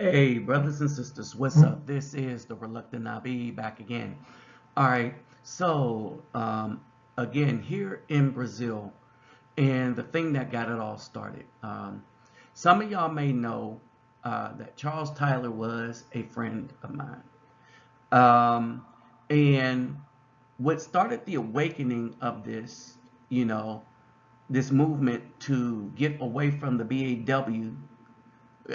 Hey, brothers and sisters, what's up? This is the Reluctant Nabi back again. All right, so again, here in Brazil, and the thing that got it all started. Some of y'all may know that Charles Tyler was a friend of mine. Um, and what started the awakening of this, you know, this movement to get away from the BAW.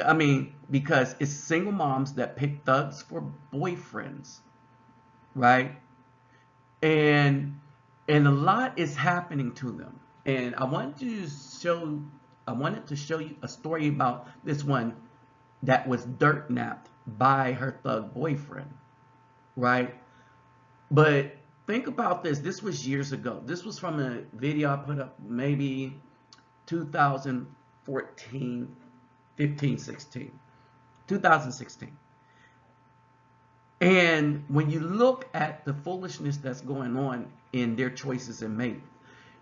I mean, because it's single moms that pick thugs for boyfriends, right? And and a lot is happening to them. And I wanted to show you a story about this one that was dirt napped by her thug boyfriend, right? But think about this. This was years ago. This was from a video I put up maybe 2014, 15, 16. 2016. And when you look at the foolishness that's going on in their choices and mate,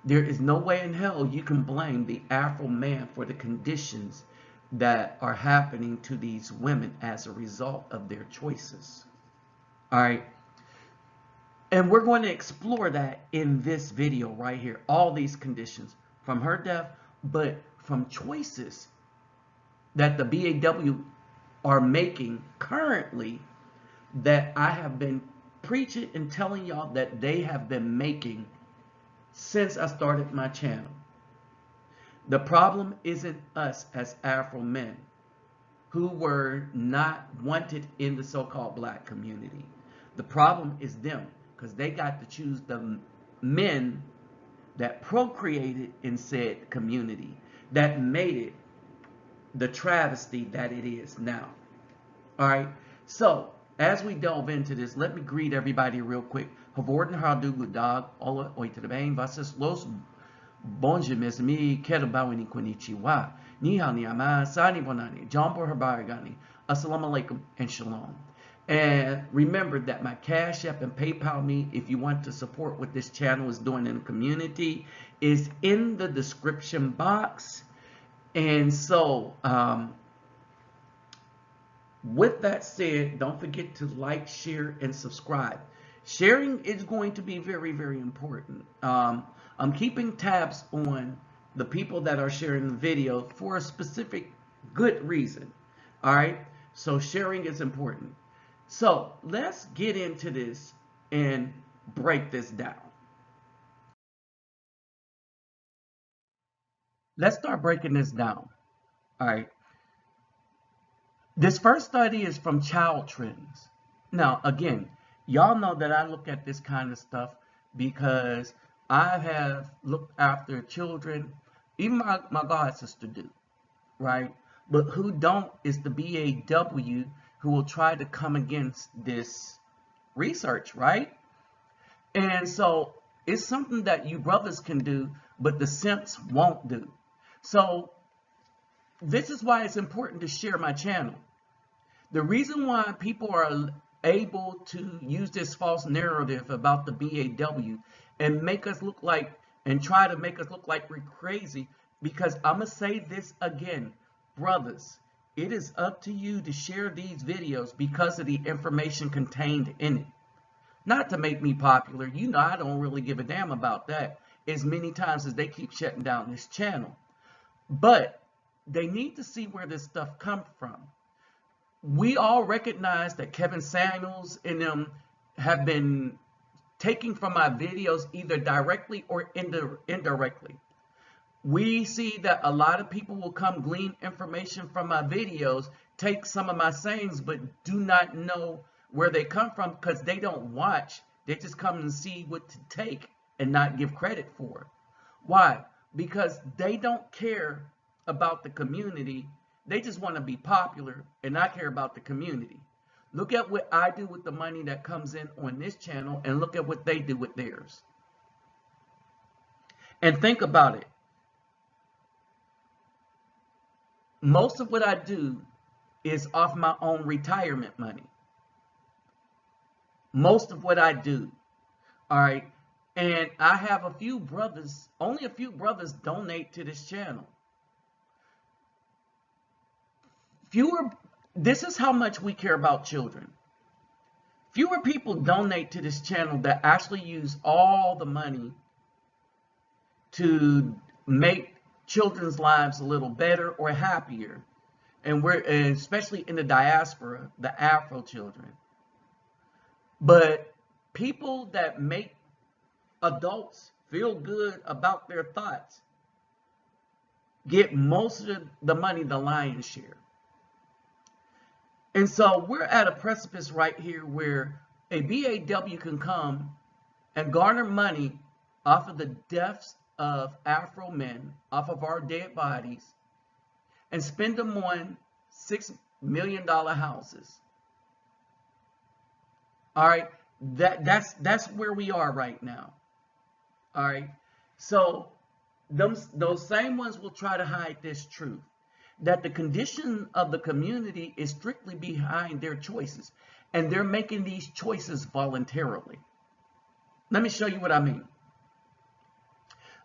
there is no way in hell you can blame the Afro man for the conditions that are happening to these women as a result of their choices. All right. And we're going to explore that in this video right here. All these conditions from her death, but from choices that the BAW are making currently that I have been preaching and telling y'all that they have been making since I started my channel. The problem isn't us as Afro men who were not wanted in the so-called black community. The problem is them because they got to choose the men that procreated in said community that made it the travesty that it is now. All right, so as we delve into this, let me greet everybody real quick. Havorden hardu gudag, ola oitrebem, vasas los bonjimes mi kerabawini konnichiwa. Ni hao ni ama, sani bonani, jumbo herbarigani, assalamu alaikum, and shalom. And remember that my Cash App and PayPal me, if you want to support what this channel is doing in the community, is in the description box. And so, with that said, don't forget to like, share, and subscribe. Sharing is going to be very, very important. I'm keeping tabs on the people that are sharing the video for a specific good reason. All right, so sharing is important. So let's get into this and break this down. Let's start breaking this down. All right. This first study is from Child Trends. Now, again, y'all know that I look at this kind of stuff because I have looked after children, even my god sister do, right? But who don't is the BAW who will try to come against this research, right? And so it's something that you brothers can do, but the simps won't do. So this is why it's important to share my channel. The reason why people are able to use this false narrative about the BAW and make us look like, and try to make us look like we're crazy, because I'm going to say this again, brothers, it is up to you to share these videos because of the information contained in it. Not to make me popular, you know I don't really give a damn about that as many times as they keep shutting down this channel. But they need to see where this stuff comes from. We all recognize that Kevin Samuels and them have been taking from my videos either directly or indirectly. We see that a lot of people will come glean information from my videos, take some of my sayings, but do not know where they come from because they don't watch. They just come and see what to take and not give credit for it. Why? Because they don't care about the community. They just want to be popular and not care about the community. Look at what I do with the money that comes in on this channel and look at what they do with theirs. And think about it. Most of what I do is off my own retirement money. Most of what I do. All right. And I have a few brothers, only a few brothers donate to this channel. this is how much we care about children. Fewer people donate to this channel that actually use all the money to make children's lives a little better or happier. And especially in the diaspora, the Afro children. But people that make adults feel good about their thoughts get most of the money, the lion's share. And so we're at a precipice right here where a BAW can come and garner money off of the deaths of Afro men, off of our dead bodies, and spend them on $6 million houses. All right, that's where we are right now. All right, so those same ones will try to hide this truth, that the condition of the community is strictly behind their choices, and they're making these choices voluntarily. Let me show you what I mean.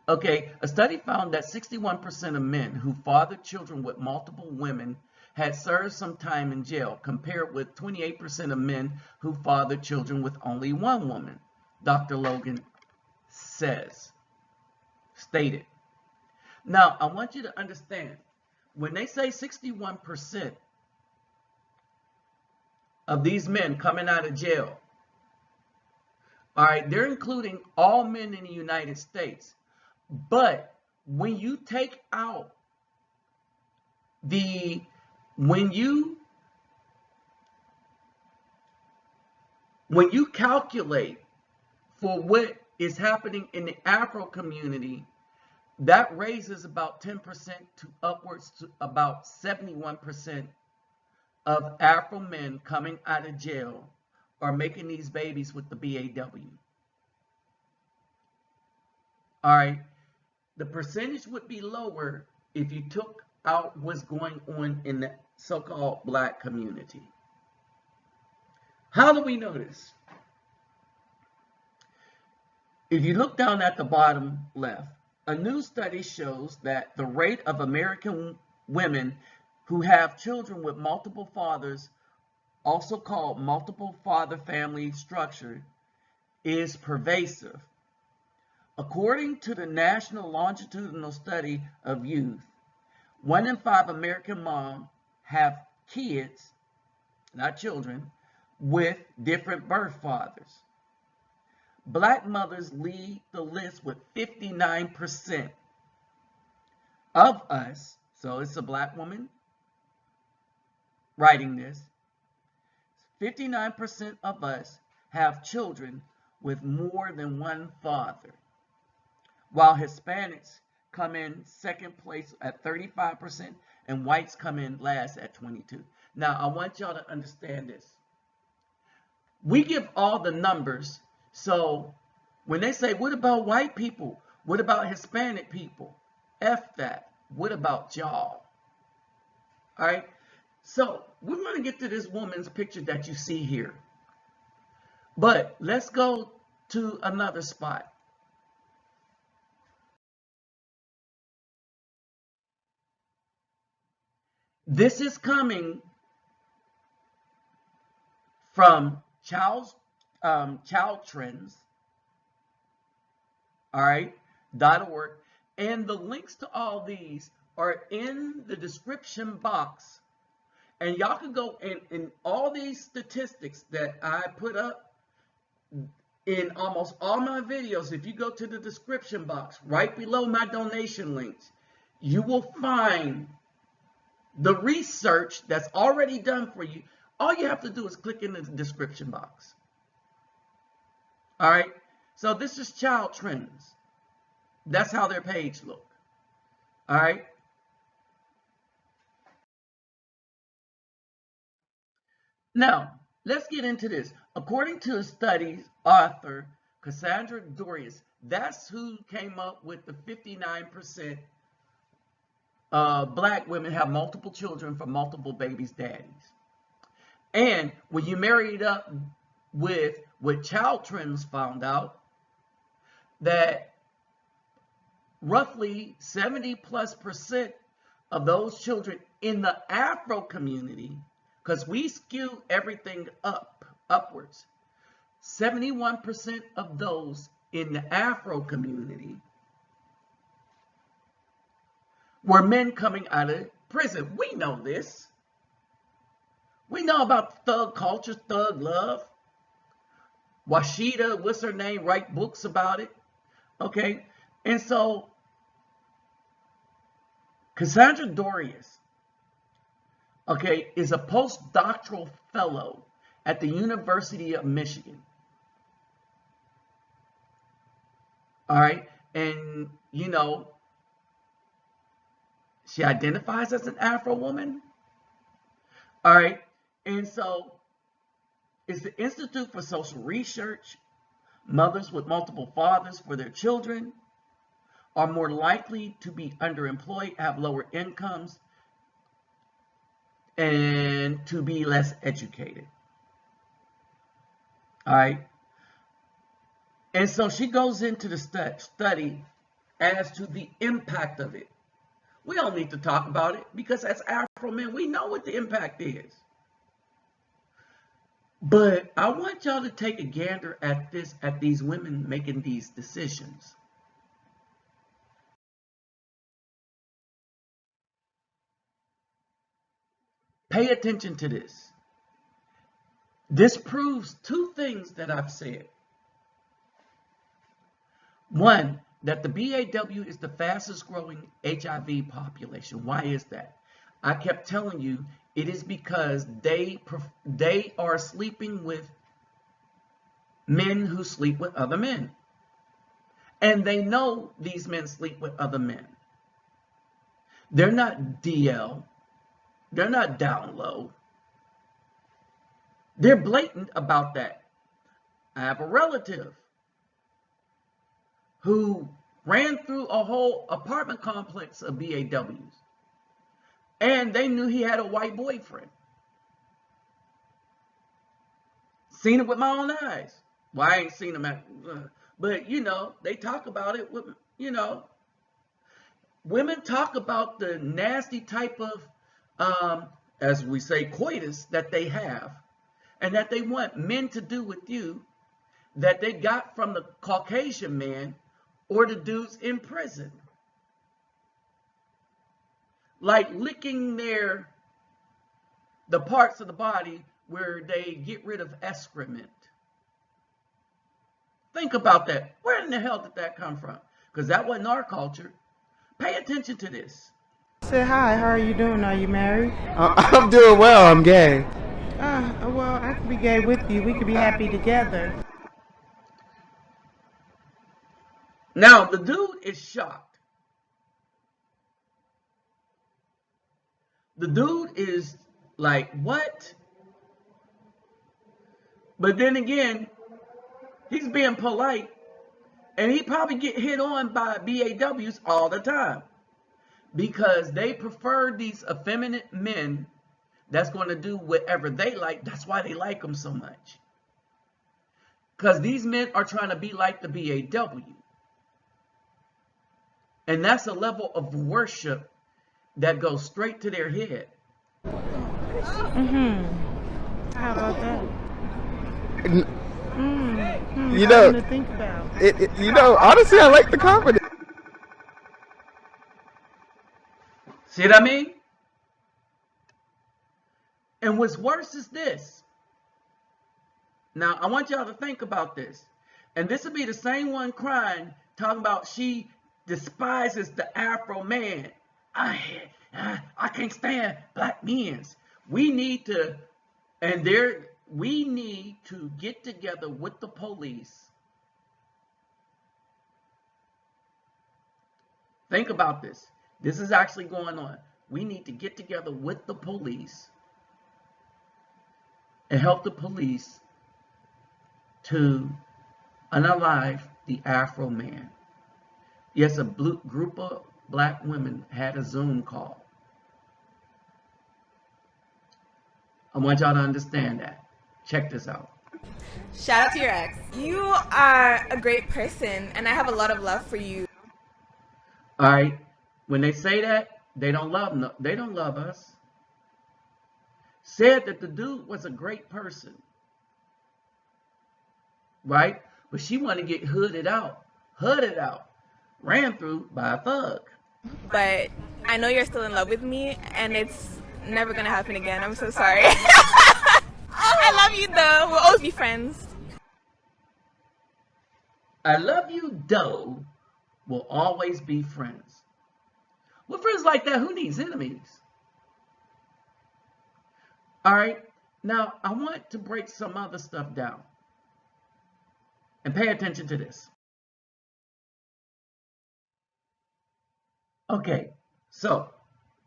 Okay, a study found that 61% of men who fathered children with multiple women had served some time in jail, compared with 28% of men who fathered children with only one woman, Dr. Logan stated. Now, I want you to understand, when they say 61% of these men coming out of jail, all right, they're including all men in the United States. But when you take out when you calculate for what is happening in the Afro community, that raises about 10% to upwards to about 71% of Afro men coming out of jail are making these babies with the BAW. All right. The percentage would be lower if you took out what's going on in the so-called black community. How do we know this? If you look down at the bottom left, a new study shows that the rate of American women who have children with multiple fathers, also called multiple father family structure, is pervasive. According to the National Longitudinal Study of Youth, 1 in 5 American moms have kids, not children, with different birth fathers. Black mothers lead the list with 59% of us, so it's a black woman writing this, 59% of us have children with more than one father, while Hispanics come in second place at 35% and whites come in last at 22%. Now, I want y'all to understand this. We give all the numbers, so when they say, what about white people? What about Hispanic people? F that. What about y'all? All right? So we're going to get to this woman's picture that you see here. But let's go to another spot. This is coming from Child Trends, all right, .org, and the links to all these are in the description box, and y'all can go in all these statistics that I put up in almost all my videos. If you go to the description box right below my donation links, you will find the research that's already done for you. All you have to do is click in the description box. All right. So this is Child Trends. That's how their page look. All right. Now, let's get into this. According to a study author, Cassandra Dorius, that's who came up with the 59% black women have multiple children from multiple babies' daddies. And when you marry it up with what Child Trends found out, that roughly 70+% of those children in the Afro community because we skew everything upwards. 71% of those in the Afro community were men coming out of prison. We know this. We know about thug culture, thug love. Washida, what's her name, write books about it. Okay, and so Cassandra Dorius, okay, is a postdoctoral fellow at the University of Michigan. All right, and you know, she identifies as an Afro woman. All right, and so it's the Institute for Social Research. Mothers with multiple fathers for their children are more likely to be underemployed, have lower incomes, and to be less educated. All right. And so she goes into the study as to the impact of it. We don't need to talk about it because as Afro men, we know what the impact is. But I want y'all to take a gander at this, at these women making these decisions. Pay attention to this. This proves two things that I've said. One, that the BAW is the fastest growing HIV population. Why is that? I kept telling you it is because they are sleeping with men who sleep with other men. And they know these men sleep with other men. They're not DL. They're not down low. They're blatant about that. I have a relative who ran through a whole apartment complex of BAWs. And they knew he had a white boyfriend. Seen it with my own eyes. Well, I ain't seen him but you know, they talk about it with, you know, women talk about the nasty type of, as we say, coitus that they have and that they want men to do with you that they got from the Caucasian man or the dudes in prison. Like licking the parts of the body where they get rid of excrement. Think about that. Where in the hell did that come from? Because that wasn't our culture. Pay attention to this. Say hi, how are you doing? Are you married? I'm doing well. I'm gay. Well, I could be gay with you. We could be happy together. Now, the dude is shocked. The dude is like, what? But then again, he's being polite, and he probably get hit on by BAWs all the time because they prefer these effeminate men that's going to do whatever they like. That's why they like them so much. Because these men are trying to be like the BAW. And that's a level of worship that goes straight to their head. How about that? You know, to think about. Honestly, I like the confidence. See what I mean? And what's worse is this. Now, I want y'all to think about this. And this would be the same one crying, talking about she despises the Afro man. I can't stand black men. We need to get together with the police. Think about this. This is actually going on. We need to get together with the police and help the police to unalive the Afro man. Yes, a group of black women had a Zoom call. I want y'all to understand that. Check this out. Shout out to your ex. You are a great person, and I have a lot of love for you. All right. When they say that, they don't love us. said that the dude was a great person, right? But she wanted to get hooded out, ran through by a thug. But I know you're still in love with me, and it's never gonna happen again. I'm so sorry. I love you though. We'll always be friends. I love you, though, will always be friends. With friends like that, who needs enemies? All right, now I want to break some other stuff down. And pay attention to this. Okay, so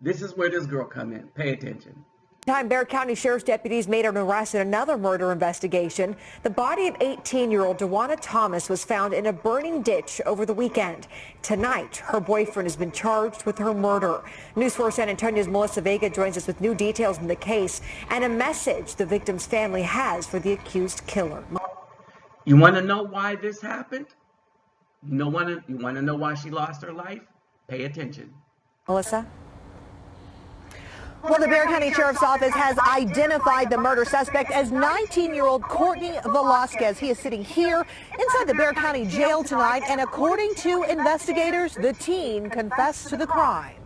this is where this girl come in. Pay attention. Bexar County Sheriff's deputies made an arrest in another murder investigation. The body of 18-year-old Dewana Thomas was found in a burning ditch over the weekend. Tonight, her boyfriend has been charged with her murder. News 4 San Antonio's Melissa Vega joins us with new details in the case and a message the victim's family has for the accused killer. You want to know why this happened? You want to know why she lost her life? Pay attention. Melissa? Well, the Bexar County Sheriff's Office has identified the murder suspect as 19-year-old Courtney Velasquez. He is sitting here inside the Bexar County Jail tonight, and according to investigators, the teen confessed to the crime.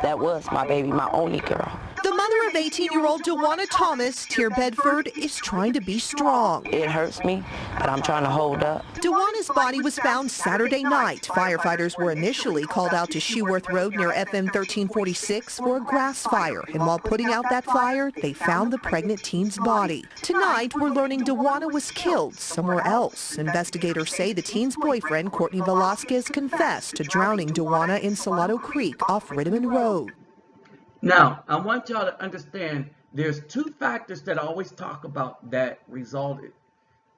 That was my baby, my only girl. The mother of 18-year-old Dewana Thomas, Tier Bedford, is trying to be strong. It hurts me, but I'm trying to hold up. Dewana's body was found Saturday night. Firefighters were initially called out to Shoeworth Road near FM 1346 for a grass fire. And while putting out that fire, they found the pregnant teen's body. Tonight, we're learning Dewana was killed somewhere else. Investigators say the teen's boyfriend, Courtney Velasquez, confessed to drowning Dewana in Salado Creek off Rittiman Road. Now, I want y'all to understand there's two factors that I always talk about that resulted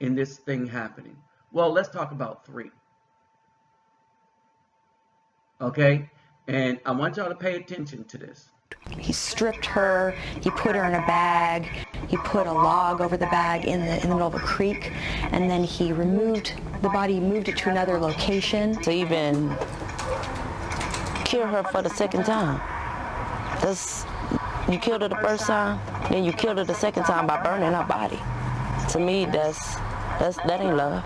in this thing happening. Well, let's talk about three. Okay? And I want y'all to pay attention to this. He stripped her, he put her in a bag, he put a log over the bag in the middle of a creek, and then he removed the body, moved it to another location. To even kill her for the second time. You killed her the first time, then you killed her the second time by burning her body. To me, that ain't love.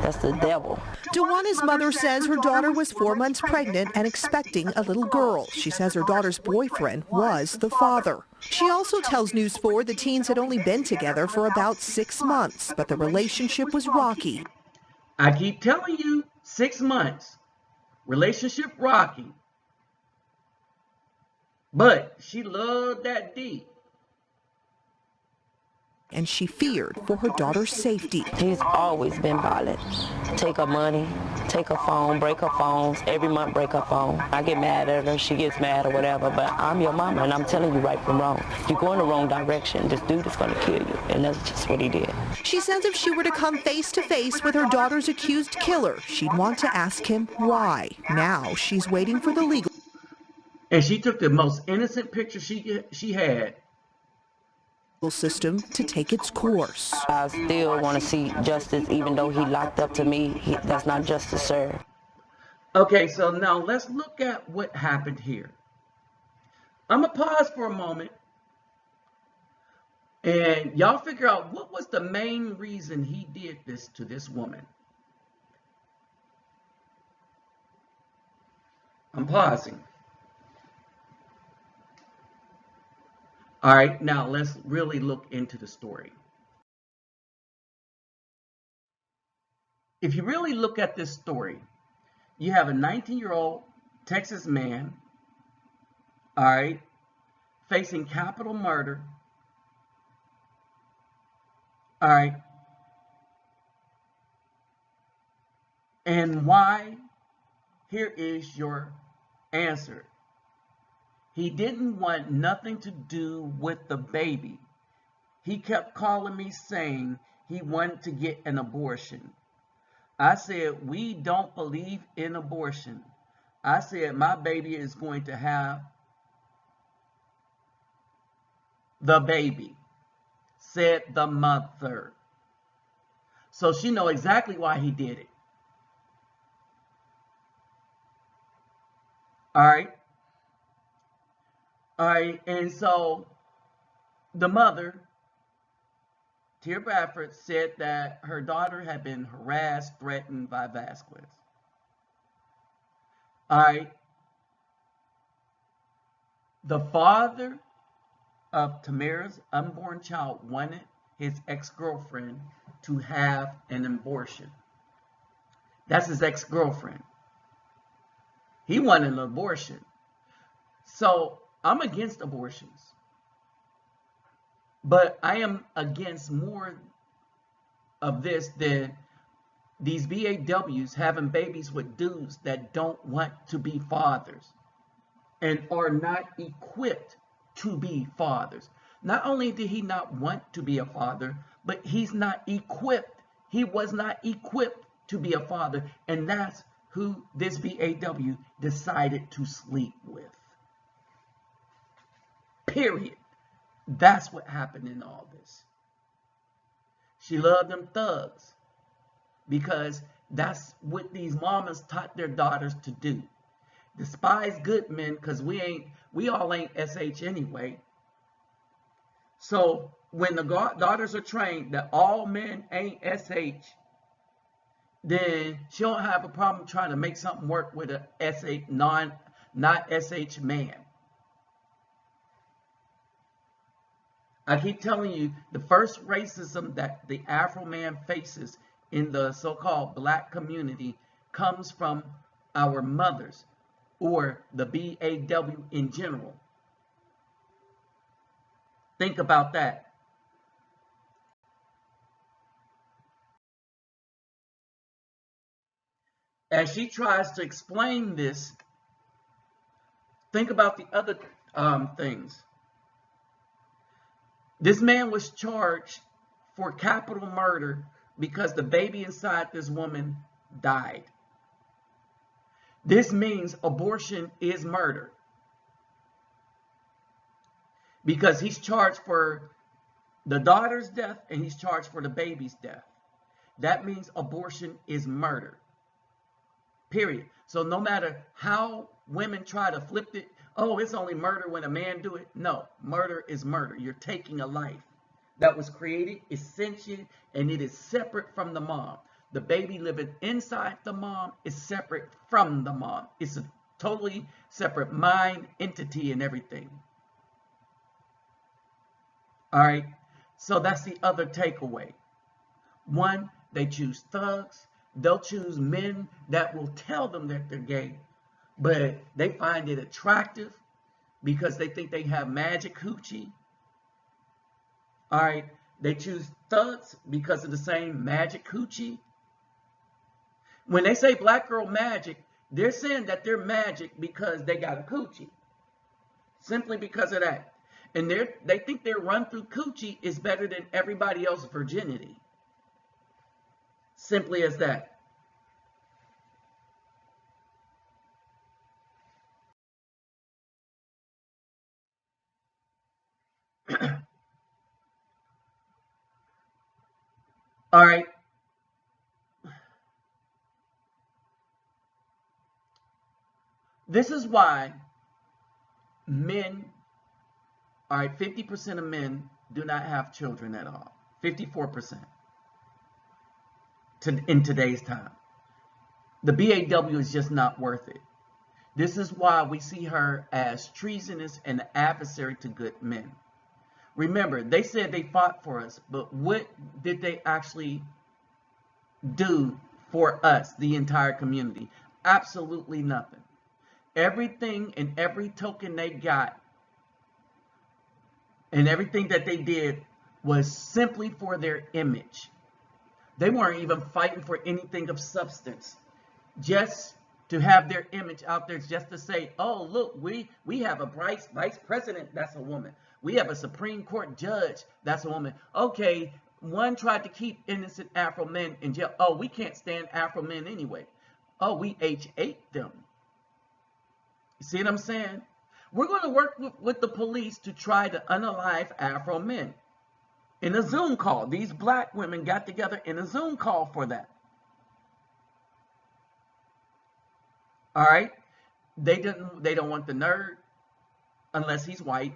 That's the devil. Dewana's mother says her daughter was 4 months pregnant and expecting a little girl. She says her daughter's boyfriend was the father. She also tells News 4 the teens had only been together for about 6 months, but the relationship was rocky. I keep telling you, 6 months. Relationship rocky. But she loved that D. And she feared for her daughter's safety. He's always been violent. Take her money, take her phone, break her phones, every month break her phone. I get mad at her, she gets mad or whatever, but I'm your mama and I'm telling you right from wrong. You're going the wrong direction. This dude is going to kill you, and that's just what he did. She says if she were to come face to face with her daughter's accused killer, she'd want to ask him why. Now she's waiting for the legal. And she took the most innocent picture she had. System to take its course. I still want to see justice, even though he locked up to me. That's not justice, sir. Okay, so now let's look at what happened here. I'm going to pause for a moment. And y'all figure out what was the main reason he did this to this woman. I'm pausing. All right, now let's really look into the story. If you really look at this story, you have a 19-year-old Texas man, all right, facing capital murder, all right, and why? Here is your answer. He didn't want nothing to do with the baby. He kept calling me saying he wanted to get an abortion. I said, we don't believe in abortion. I said, my baby is going to have the baby, said the mother. So she knows exactly why he did it. All right. All right, and so The mother, Tia Bradford, said that her daughter had been harassed, threatened by Vasquez. All right. The father of Tamara's unborn child wanted his ex-girlfriend to have an abortion. That's his ex-girlfriend. He wanted an abortion. So I'm against abortions. But I am against more of this than these BAWs having babies with dudes that don't want to be fathers and are not equipped to be fathers. Not only did he not want to be a father, but he's not equipped. He was not equipped to be a father. And that's who this BAW decided to sleep with. Period. That's what happened in all this. She loved them thugs because that's what these mamas taught their daughters to do. Despise good men because we all ain't SH anyway. So when the daughters are trained that all men ain't SH, then she don't have a problem trying to make something work with a SH not SH man. I keep telling you, the first racism that the Afro man faces in the so-called black community comes from our mothers or the BAW in general. Think about that. As she tries to explain this, think about the other things. This man was charged for capital murder because the baby inside this woman died. This means abortion is murder. Because he's charged for the daughter's death and he's charged for the baby's death. That means abortion is murder. Period. So no matter how women try to flip it, oh, it's only murder when a man do it. No, murder is murder. You're taking a life that was created, is sentient, and it is separate from the mom. The baby living inside the mom is separate from the mom. It's a totally separate mind, entity, and everything. All right. So that's the other takeaway. One, they choose thugs. They'll choose men that will tell them that they're gay, but they find it attractive because they think they have magic hoochie. All right. They choose thugs because of the same magic hoochie. When they say black girl magic, they're saying that they're magic because they got a coochie. Simply because of that. And they think their run through coochie is better than everybody else's virginity. Simply as that. All right. This is why men, all right, 50% of men do not have children at all. 54% in today's time. The BAW is just not worth it. This is why we see her as treasonous and an adversary to good men. Remember, they said they fought for us, but what did they actually do for us, the entire community? Absolutely nothing. Everything and every token they got and everything that they did was simply for their image. They weren't even fighting for anything of substance. Just to have their image out there, just to say, oh, look, we have a vice president, that's a woman. We have a Supreme Court judge, that's a woman. Okay, one tried to keep innocent Afro men in jail. Oh, we can't stand Afro men anyway. Oh, we H8 them. You see what I'm saying? We're going to work with the police to try to unalive Afro men. In a Zoom call, these black women got together in a Zoom call for that. All right? They don't want the nerd unless he's white.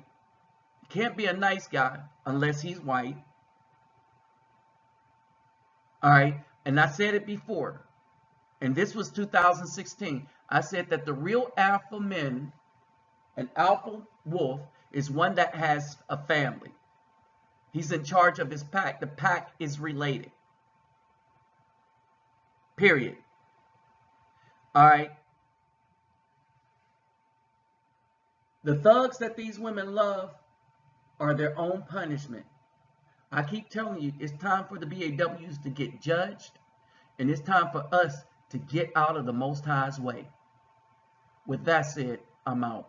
Can't be a nice guy unless he's white. All right. And I said it before, and this was 2016. I said that the real alpha men, an alpha wolf, is one that has a family. He's in charge of his pack. The pack is related. Period. All right. The thugs that these women love are their own punishment. I keep telling you, it's time for the BAWs to get judged, and it's time for us to get out of the Most High's way. With that said, I'm out.